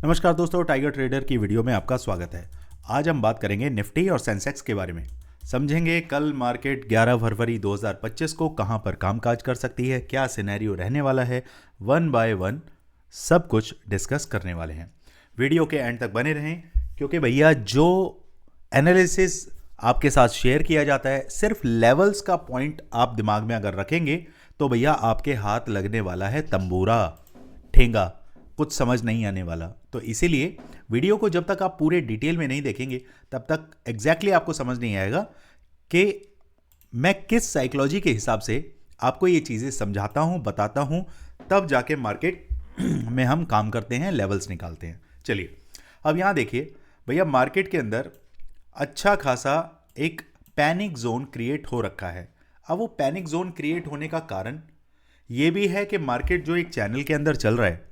नमस्कार दोस्तों, tiger trader की वीडियो में आपका स्वागत है। आज हम बात करेंगे निफ्टी और सेंसेक्स के बारे में। समझेंगे कल मार्केट 11 फरवरी 2025 को कहां पर कामकाज कर सकती है, क्या सिनेरियो रहने वाला है। वन बाय वन सब कुछ डिस्कस करने वाले हैं। वीडियो के एंड तक बने रहें, क्योंकि भैया जो एनालिसिस आपके साथ शेयर किया जाता है, सिर्फ लेवल्स का पॉइंट आप दिमाग में अगर रखेंगे तो भैया आपके हाथ लगने वाला है तंबूरा, ठेंगा, कुछ समझ नहीं आने वाला। तो इसीलिए वीडियो को जब तक आप पूरे डिटेल में नहीं देखेंगे तब तक एग्जैक्टली आपको समझ नहीं आएगा कि मैं किस साइकोलॉजी के हिसाब से आपको ये चीज़ें समझाता हूँ, बताता हूँ, तब जाके मार्केट में हम काम करते हैं, लेवल्स निकालते हैं। चलिए अब यहाँ देखिए भैया, मार्केट के अंदर अच्छा खासा एक पैनिक जोन क्रिएट हो रखा है। अब वो पैनिक जोन क्रिएट होने का कारण ये भी है कि मार्केट जो एक चैनल के अंदर चल रहा है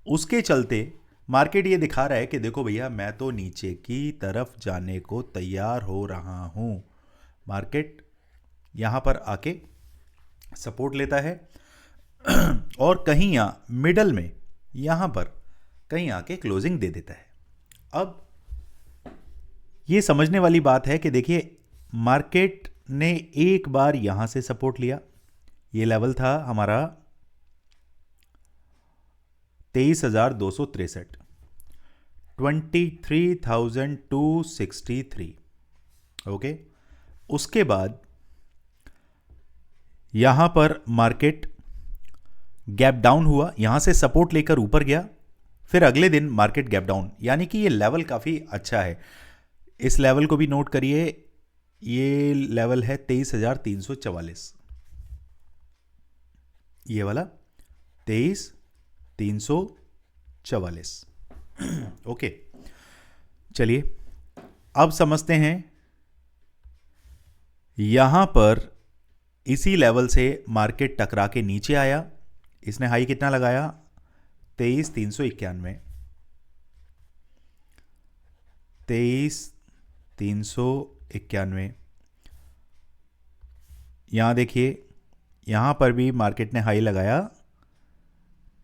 उसके चलते मार्केट ये दिखा रहा है कि देखो भैया, मैं तो नीचे की तरफ जाने को तैयार हो रहा हूँ। मार्केट यहाँ पर आके सपोर्ट लेता है और कहीं यहाँ मिडल में यहाँ पर कहीं आके क्लोजिंग दे देता है। अब ये समझने वाली बात है कि देखिए, मार्केट ने एक बार यहाँ से सपोर्ट लिया, ये लेवल था हमारा 23,263, 23,263। ओके, उसके बाद यहां पर मार्केट गैप डाउन हुआ, यहां से सपोर्ट लेकर ऊपर गया, फिर अगले दिन मार्केट गैप डाउन, यानी कि ये लेवल काफ़ी अच्छा है। इस लेवल को भी नोट करिए, ये लेवल है 23,344, ये वाला 23,344। ओके, चलिए अब समझते हैं। यहां पर इसी लेवल से मार्केट टकरा के नीचे आया, इसने हाई कितना लगाया 23,391, 23,391। यहां देखिए, यहां पर भी मार्केट ने हाई लगाया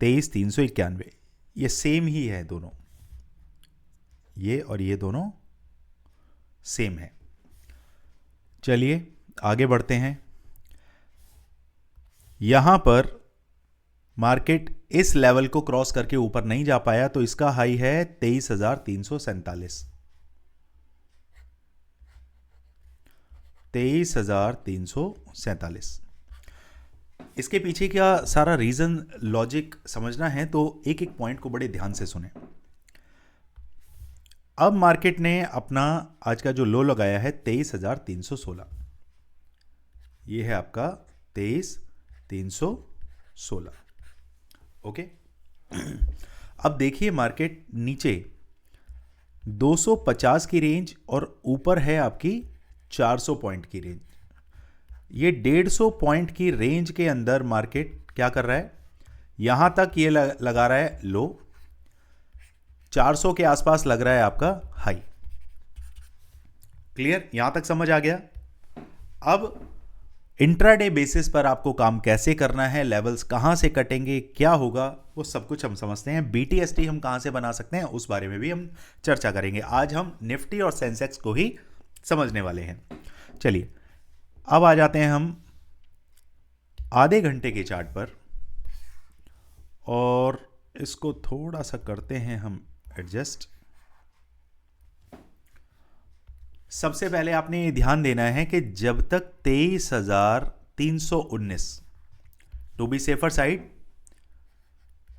23,391। ये सेम ही है दोनों, ये और ये दोनों सेम है। चलिए आगे बढ़ते हैं। यहां पर मार्केट इस लेवल को क्रॉस करके ऊपर नहीं जा पाया, तो इसका हाई है 23,347, 23,347। इसके पीछे क्या सारा रीजन लॉजिक समझना है तो एक एक पॉइंट को बड़े ध्यान से सुने। अब मार्केट ने अपना आज का जो लो लगाया है 23,316, ये है आपका 23,316। ओके, अब देखिए मार्केट नीचे 250 की रेंज और ऊपर है आपकी 400 पॉइंट की रेंज। ये 150 पॉइंट की रेंज के अंदर मार्केट क्या कर रहा है, यहां तक ये लगा रहा है लो, 400 के आसपास लग रहा है आपका हाई। क्लियर, यहां तक समझ आ गया। अब इंट्राडे बेसिस पर आपको काम कैसे करना है, लेवल्स कहां से कटेंगे, क्या होगा, वो सब कुछ हम समझते हैं। बीटीएसटी हम कहां से बना सकते हैं उस बारे में भी हम चर्चा करेंगे। आज हम निफ्टी और सेंसेक्स को ही समझने वाले हैं। चलिए अब आ जाते हैं हम आधे घंटे के चार्ट पर, और इसको थोड़ा सा करते हैं हम एडजस्ट। सबसे पहले आपने ध्यान देना है कि जब तक 23,319, टू बी सेफर साइड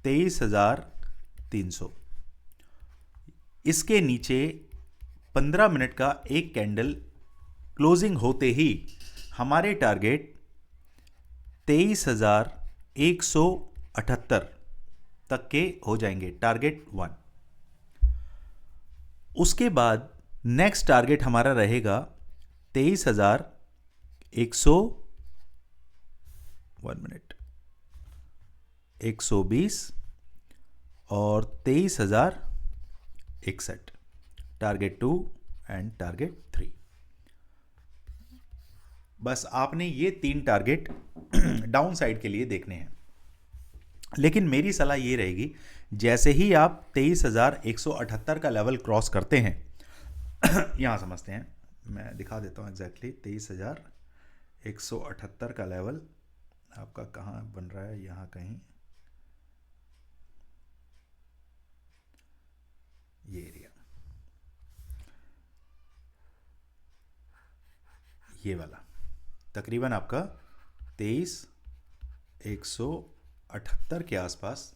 23,300, इसके नीचे 15 मिनट का एक कैंडल क्लोजिंग होते ही हमारे टारगेट 23,178 तक के हो जाएंगे, टारगेट 1। उसके बाद नेक्स्ट टारगेट हमारा रहेगा 23,100, 1 मिनट, 120 और 23,061, टारगेट 2 एंड टारगेट 3। बस आपने ये 3 टारगेट डाउन साइड के लिए देखने हैं। लेकिन मेरी सलाह ये रहेगी जैसे ही आप 23,178 का लेवल क्रॉस करते हैं यहाँ समझते हैं, मैं दिखा देता हूँ एग्जैक्टली 23,178 का लेवल आपका कहाँ बन रहा है, यहाँ कहीं ये एरिया, ये वाला तकरीबन आपका 23,178 के आसपास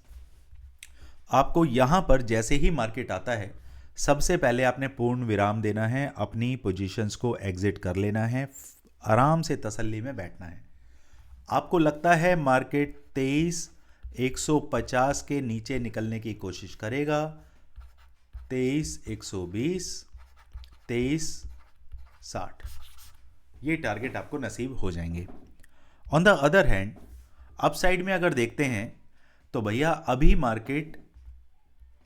आपको यहाँ पर जैसे ही मार्केट आता है सबसे पहले आपने पूर्ण विराम देना है, अपनी पोजीशंस को एग्जिट कर लेना है, आराम से तसल्ली में बैठना है। आपको लगता है मार्केट 23,150 के नीचे निकलने की कोशिश करेगा, 23,120, 23,60 ये टारगेट आपको नसीब हो जाएंगे। On the other hand upside में अगर देखते हैं तो भैया अभी मार्केट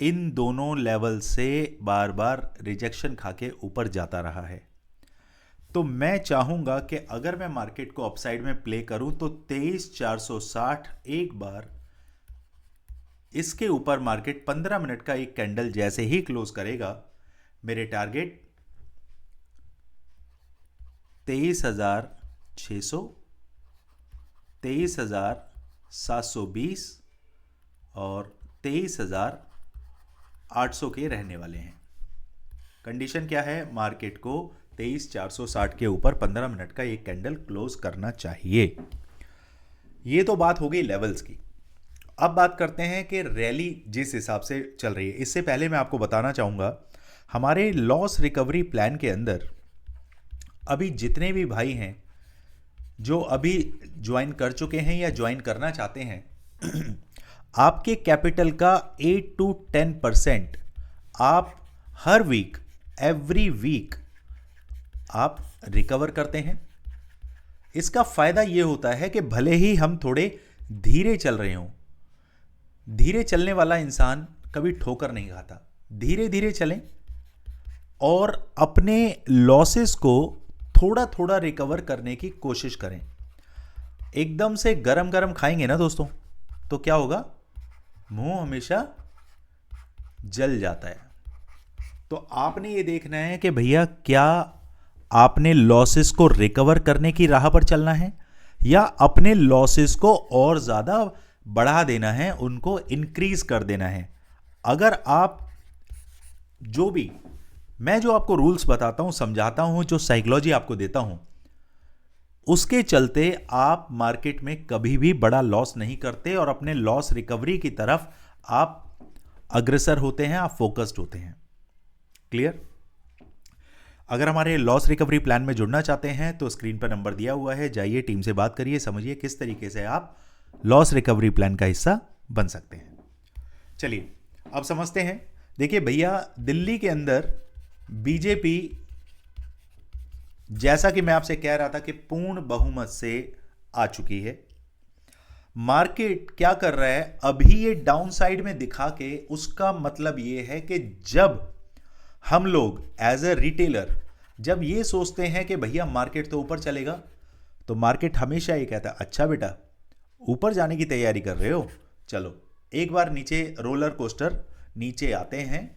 इन दोनों लेवल से बार बार रिजेक्शन खा के ऊपर जाता रहा है। तो मैं चाहूंगा कि अगर मैं मार्केट को अपसाइड में प्ले करूं तो 23,460 एक बार इसके ऊपर मार्केट 15 मिनट का एक कैंडल जैसे ही क्लोज करेगा, मेरे टारगेट 23,600, 23,720 और 23,800 के रहने वाले हैं। कंडीशन क्या है, मार्केट को 23,460 के ऊपर 15 मिनट का एक कैंडल क्लोज करना चाहिए। ये तो बात हो गई लेवल्स की। अब बात करते हैं कि रैली जिस हिसाब से चल रही है। इससे पहले मैं आपको बताना चाहूँगा, हमारे लॉस रिकवरी प्लान के अंदर अभी जितने भी भाई हैं जो अभी ज्वाइन कर चुके हैं या ज्वाइन करना चाहते हैं, आपके कैपिटल का 8 to 10% आप हर वीक, एवरी वीक आप रिकवर करते हैं। इसका फायदा यह होता है कि भले ही हम थोड़े धीरे चल रहे हों, धीरे चलने वाला इंसान कभी ठोकर नहीं खाता। धीरे धीरे चलें और अपने लॉसेस को थोड़ा थोड़ा रिकवर करने की कोशिश करें। एकदम से गरम गरम खाएंगे ना दोस्तों तो क्या होगा, मुंह हमेशा जल जाता है। तो आपने ये देखना है कि भैया क्या आपने लॉसेस को रिकवर करने की राह पर चलना है या अपने लॉसेस को और ज्यादा बढ़ा देना है, उनको इंक्रीज कर देना है। अगर आप मैं जो आपको रूल्स बताता हूं, समझाता हूं, जो साइकोलॉजी आपको देता हूं, उसके चलते आप मार्केट में कभी भी बड़ा लॉस नहीं करते और अपने लॉस रिकवरी की तरफ आप अग्रसर होते हैं, आप फोकस्ड होते हैं। क्लियर? अगर हमारे लॉस रिकवरी प्लान में जुड़ना चाहते हैं तो स्क्रीन पर नंबर दिया हुआ है, जाइए टीम से बात करिए, समझिए किस तरीके से आप लॉस रिकवरी प्लान का हिस्सा बन सकते हैं। चलिए अब समझते हैं। देखिए भैया, दिल्ली के अंदर बीजेपी, जैसा कि मैं आपसे कह रहा था कि पूर्ण बहुमत से आ चुकी है। मार्केट क्या कर रहा है, अभी ये डाउन साइड में दिखा के, उसका मतलब ये है कि जब हम लोग एज ए रिटेलर जब ये सोचते हैं कि भैया मार्केट तो ऊपर चलेगा, तो मार्केट हमेशा ये कहता है अच्छा बेटा ऊपर जाने की तैयारी कर रहे हो, चलो एक बार नीचे रोलर कोस्टर नीचे आते हैं,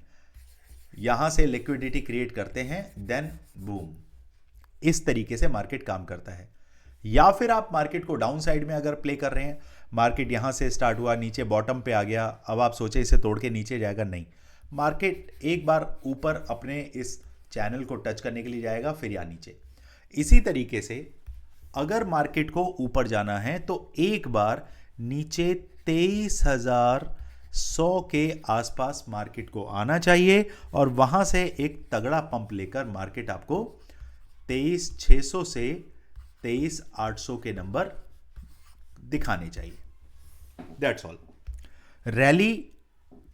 यहां से लिक्विडिटी क्रिएट करते हैं, देन बूम। इस तरीके से मार्केट काम करता है। या फिर आप मार्केट को डाउन साइड में अगर प्ले कर रहे हैं, मार्केट यहां से स्टार्ट हुआ, नीचे बॉटम पे आ गया, अब आप सोचे इसे तोड़ के नीचे जाएगा, नहीं, मार्केट एक बार ऊपर अपने इस चैनल को टच करने के लिए जाएगा, फिर या नीचे। इसी तरीके से अगर मार्केट को ऊपर जाना है तो एक बार नीचे 23,100 के आसपास मार्केट को आना चाहिए और वहां से एक तगड़ा पंप लेकर मार्केट आपको 23,600 से 23,800 के नंबर दिखाने चाहिए। That's all. रैली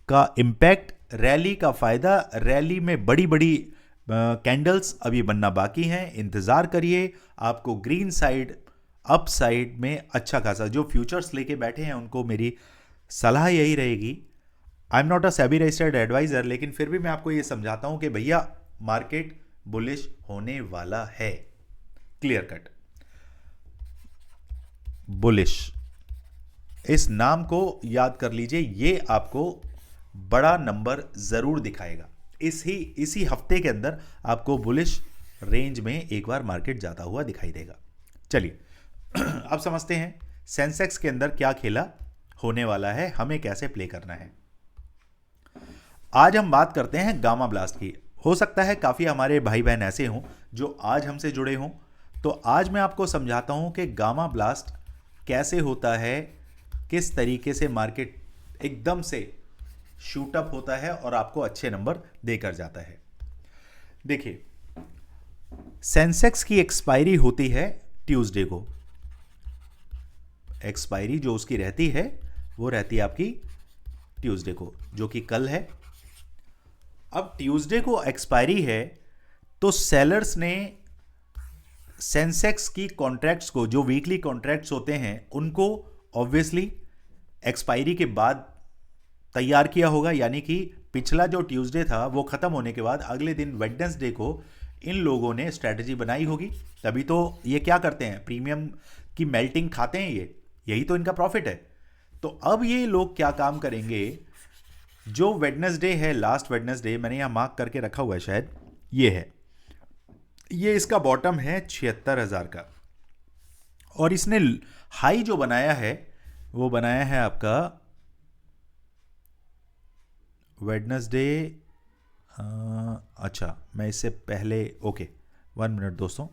का इंपैक्ट, रैली का फायदा, रैली में बड़ी बड़ी कैंडल्स अभी बनना बाकी हैं, इंतजार करिए। आपको ग्रीन साइड, अप साइड में अच्छा खासा, जो फ्यूचर्स लेके बैठे हैं उनको मेरी सलाह यही रहेगी, I am not a SEBI registered advisor, लेकिन फिर भी मैं आपको ये समझाता हूं कि भैया मार्केट बुलिश होने वाला है, क्लियर कट बुलिश। इस नाम को याद कर लीजिए, ये आपको बड़ा नंबर जरूर दिखाएगा। इसी हफ्ते के अंदर आपको बुलिश रेंज में एक बार मार्केट जाता हुआ दिखाई देगा। चलिए अब समझते हैं सेंसेक्स के अंदर क्या खेला होने वाला है, हमें कैसे प्ले करना है। आज हम बात करते हैं गामा ब्लास्ट की। हो सकता है काफ़ी हमारे भाई बहन ऐसे हों जो आज हमसे जुड़े हों, तो आज मैं आपको समझाता हूं कि गामा ब्लास्ट कैसे होता है, किस तरीके से मार्केट एकदम से शूट अप होता है और आपको अच्छे नंबर देकर जाता है। देखिए, सेंसेक्स की एक्सपायरी होती है ट्यूसडे को। एक्सपायरी जो उसकी रहती है वो रहती है आपकी ट्यूसडे को, जो कि कल है। अब ट्यूसडे को एक्सपायरी है तो सेलर्स ने सेंसेक्स की कॉन्ट्रैक्ट्स को, जो वीकली कॉन्ट्रैक्ट्स होते हैं, उनको ऑब्वियसली एक्सपायरी के बाद तैयार किया होगा। यानी कि पिछला जो ट्यूसडे था वो खत्म होने के बाद अगले दिन वेडनेसडे को इन लोगों ने स्ट्रैटेजी बनाई होगी। तभी तो ये क्या करते हैं, प्रीमियम की मेल्टिंग खाते हैं, यही तो इनका प्रॉफिट है। तो अब ये लोग क्या काम करेंगे, जो वेडनेसडे है, लास्ट वेडनेसडे, मैंने यहां मार्क करके रखा हुआ है शायद, ये है, ये इसका बॉटम है 76,000 का, और इसने हाई जो बनाया है वो बनाया है आपका वेडनेसडे। अच्छा, मैं इससे पहले, ओके 1 मिनट दोस्तों,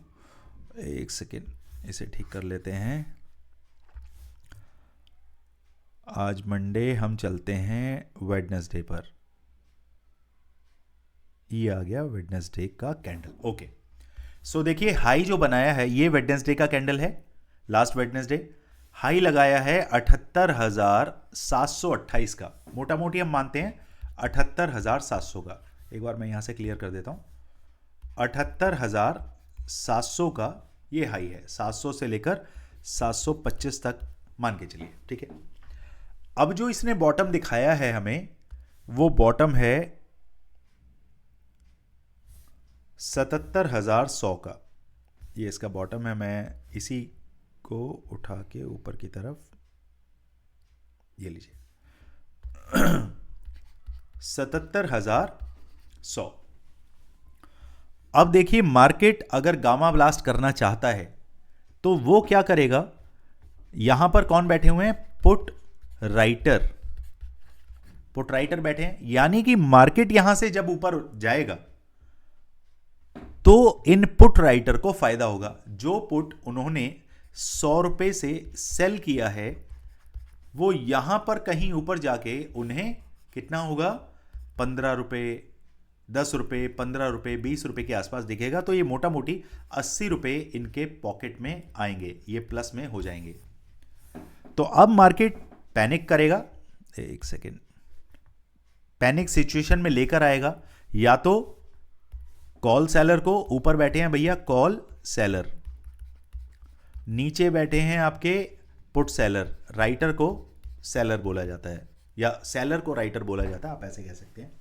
1 सेकेंड, इसे ठीक कर लेते हैं। आज मंडे, हम चलते हैं वेडनेसडे पर। ये आ गया वेडनेसडे का कैंडल। ओके, सो देखिए, हाई जो बनाया है ये वेडनेसडे का कैंडल है। लास्ट वेडनेसडे हाई लगाया है 78,728 का, मोटा मोटी हम मानते हैं 78,700 का। एक बार मैं यहां से क्लियर कर देता हूं, 78,700 का ये हाई है, 700 से लेकर 725 तक मान के चलिए, ठीक है। अब जो इसने बॉटम दिखाया है हमें, वो बॉटम है 77,100 का, ये इसका बॉटम है। मैं इसी को उठा के ऊपर की तरफ, ये लीजिए 77,100। अब देखिए, मार्केट अगर गामा ब्लास्ट करना चाहता है तो वो क्या करेगा, यहां पर कौन बैठे हुए हैं, पुट राइटर बैठे हैं। यानी कि मार्केट यहां से जब ऊपर जाएगा तो इन पुट राइटर को फायदा होगा। जो पुट उन्होंने 100 रुपए से सेल किया है वो यहां पर कहीं ऊपर जाके उन्हें कितना होगा, 15 रुपए, 10 रुपए, 15 रुपए, 20 रुपए के आसपास दिखेगा। तो ये मोटा मोटी 80 रुपए इनके पॉकेट में आएंगे, ये प्लस में हो जाएंगे। तो अब मार्केट पैनिक करेगा, 1 सेकेंड, पैनिक सिचुएशन में लेकर आएगा। या तो कॉल सेलर को, ऊपर बैठे हैं भैया कॉल सेलर, नीचे बैठे हैं आपके पुट सेलर, राइटर को सेलर बोला जाता है या सेलर को राइटर बोला जाता है, आप ऐसे कह सकते हैं।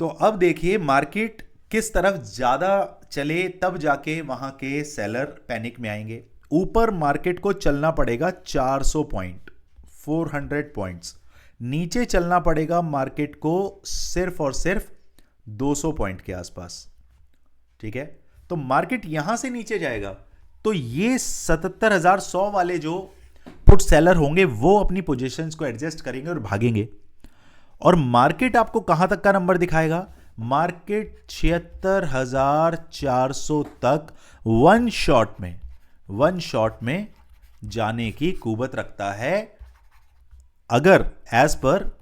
तो अब देखिए मार्केट किस तरफ ज्यादा चले तब जाके वहां के सेलर पैनिक में आएंगे। ऊपर मार्केट को चलना पड़ेगा 400 पॉइंट, 400 पॉइंट्स। नीचे चलना पड़ेगा मार्केट को सिर्फ और सिर्फ 200 पॉइंट के आसपास, ठीक है। तो मार्केट यहां से नीचे जाएगा तो ये 77,100 वाले जो पुट सेलर होंगे वो अपनी पोजीशंस को एडजस्ट करेंगे और भागेंगे। और मार्केट आपको कहां तक का नंबर दिखाएगा, मार्केट 76,400 तक वन शॉट में जाने की कुवत रखता है, अगर एज पर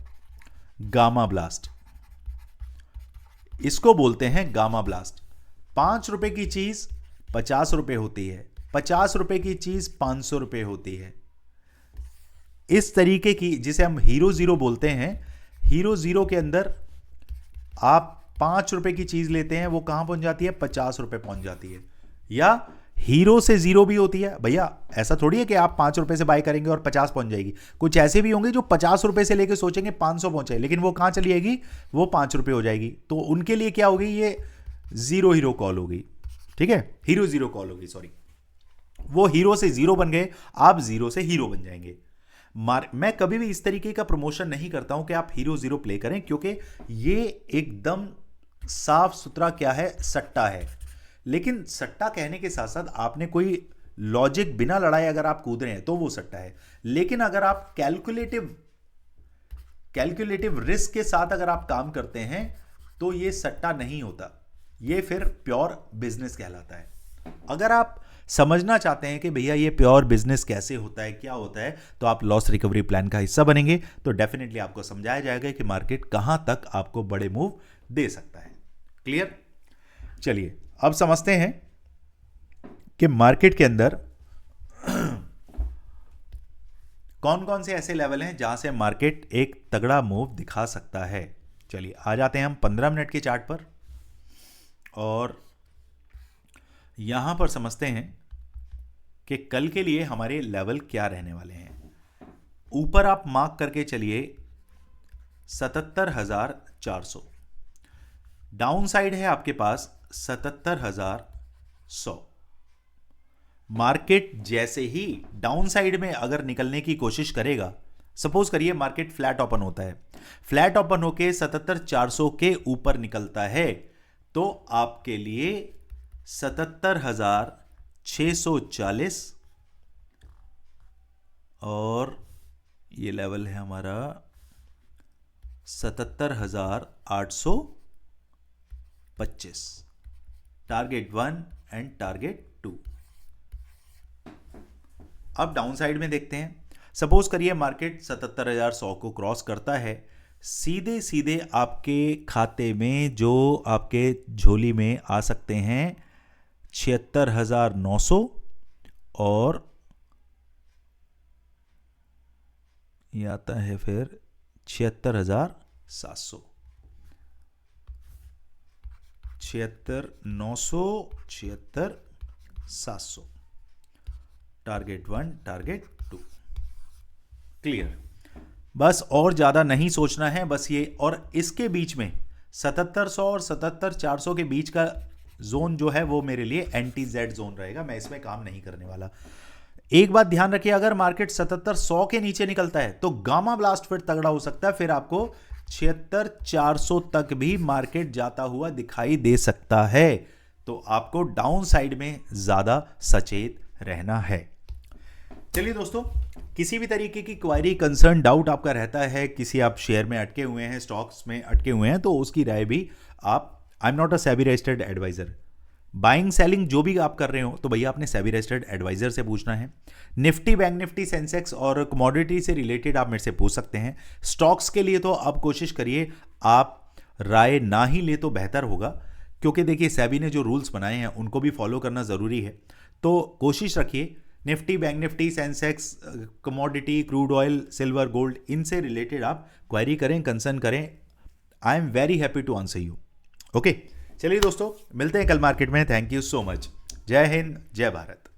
गामा ब्लास्ट। इसको बोलते हैं गामा ब्लास्ट। 5 रुपए की चीज 50 रुपए होती है, 50 रुपए की चीज 500 रुपए होती है। इस तरीके की, जिसे हम हीरो जीरो बोलते हैं, हीरो जीरो के अंदर आप 5 रुपए की चीज लेते हैं, वो कहां पहुंच जाती है, 50 रुपए पहुंच जाती है। या हीरो से जीरो भी होती है भैया, ऐसा थोड़ी है कि आप 5 रुपए से बाय करेंगे और 50 पहुंच जाएगी। कुछ ऐसे भी होंगे जो 50 रुपए से लेके सोचेंगे 500 पहुंचे, लेकिन वो कहां चली जाएगी, वो 5 रुपए हो जाएगी। तो उनके लिए क्या होगी, ये जीरो कॉल होगी, ठीक है, हीरो जीरो कॉल होगी, सॉरी। वो हीरो से जीरो बन गए, आप जीरो से हीरो बन जाएंगे। मैं कभी भी इस तरीके का प्रमोशन नहीं करता हूं कि आप हीरो जीरो प्ले करें, क्योंकि ये एकदम साफ सुथरा क्या है, सट्टा है। लेकिन सट्टा कहने के साथ साथ आपने कोई लॉजिक बिना लड़ाए अगर आप कूद रहे हैं तो वो सट्टा है। लेकिन अगर आप कैलकुलेटिव रिस्क के साथ अगर आप काम करते हैं तो ये सट्टा नहीं होता, ये फिर प्योर बिजनेस कहलाता है। अगर आप समझना चाहते हैं कि भैया ये प्योर बिजनेस कैसे होता है, क्या होता है, तो आप लॉस रिकवरी प्लान का हिस्सा बनेंगे तो डेफिनेटली आपको समझाया जाएगा कि मार्केट कहां तक आपको बड़े मूव दे सकता है। क्लियर? चलिए अब समझते हैं कि मार्केट के अंदर कौन कौन से ऐसे लेवल हैं जहां से मार्केट एक तगड़ा मूव दिखा सकता है। चलिए आ जाते हैं हम 15 मिनट के चार्ट पर और यहां पर समझते हैं कि कल के लिए हमारे लेवल क्या रहने वाले हैं। ऊपर आप मार्क करके चलिए 77,400, डाउन साइड है आपके पास 77,100। मार्केट जैसे ही डाउन साइड में अगर निकलने की कोशिश करेगा, सपोज करिए मार्केट फ्लैट ओपन होता है, फ्लैट ओपन होके 77,400 के ऊपर निकलता है तो आपके लिए 77,640 और ये लेवल है हमारा 77,825, टारगेट 1 एंड टारगेट 2। अब डाउन साइड में देखते हैं, सपोज करिए मार्केट 77,100 को क्रॉस करता है, सीधे सीधे आपके खाते में जो आपके झोली में आ सकते हैं 76,900 और ये आता है फिर 76,700, 76,900, 76,700, टारगेट 1, टारगेट 2। क्लियर? बस और ज्यादा नहीं सोचना है, बस ये। और इसके बीच में 77,100 और 77,400 के बीच का जोन जो है वो मेरे लिए एंटी जेड जोन रहेगा, मैं इसमें काम नहीं करने वाला। एक बात ध्यान रखिए, अगर मार्केट 77,100 के नीचे निकलता है तो गामा ब्लास्ट फिर तगड़ा हो सकता है, फिर आपको 76,400 तक भी मार्केट जाता हुआ दिखाई दे सकता है। तो आपको डाउन साइड में ज्यादा सचेत रहना है। चलिए दोस्तों, किसी भी तरीके की क्वायरी, कंसर्न, डाउट आपका रहता है, किसी आप शेयर में अटके हुए हैं, स्टॉक्स में अटके हुए हैं, तो उसकी राय भी आप, I am not a SEBI registered advisor, buying selling जो भी आप कर रहे हो तो भैया आपने सेबी रजिस्टर्ड एडवाइजर से पूछना है। निफ्टी, बैंक निफ्टी, सेंसेक्स और कमोडिटी से रिलेटेड आप मेरे से पूछ सकते हैं। स्टॉक्स के लिए तो आप कोशिश करिए आप राय ना ही ले तो बेहतर होगा, क्योंकि देखिए सेबी ने जो रूल्स बनाए हैं उनको भी फॉलो करना ज़रूरी है। तो कोशिश रखिए Nifty, bank Nifty, Sensex, commodity, crude oil, silver, gold, इनसे रिलेटेड आप क्वेरी करें, कंसर्न करें। I am very happy to answer you. Okay, चलिए दोस्तों, मिलते हैं कल मार्केट में। Thank you so much. जय हिंद, जय भारत।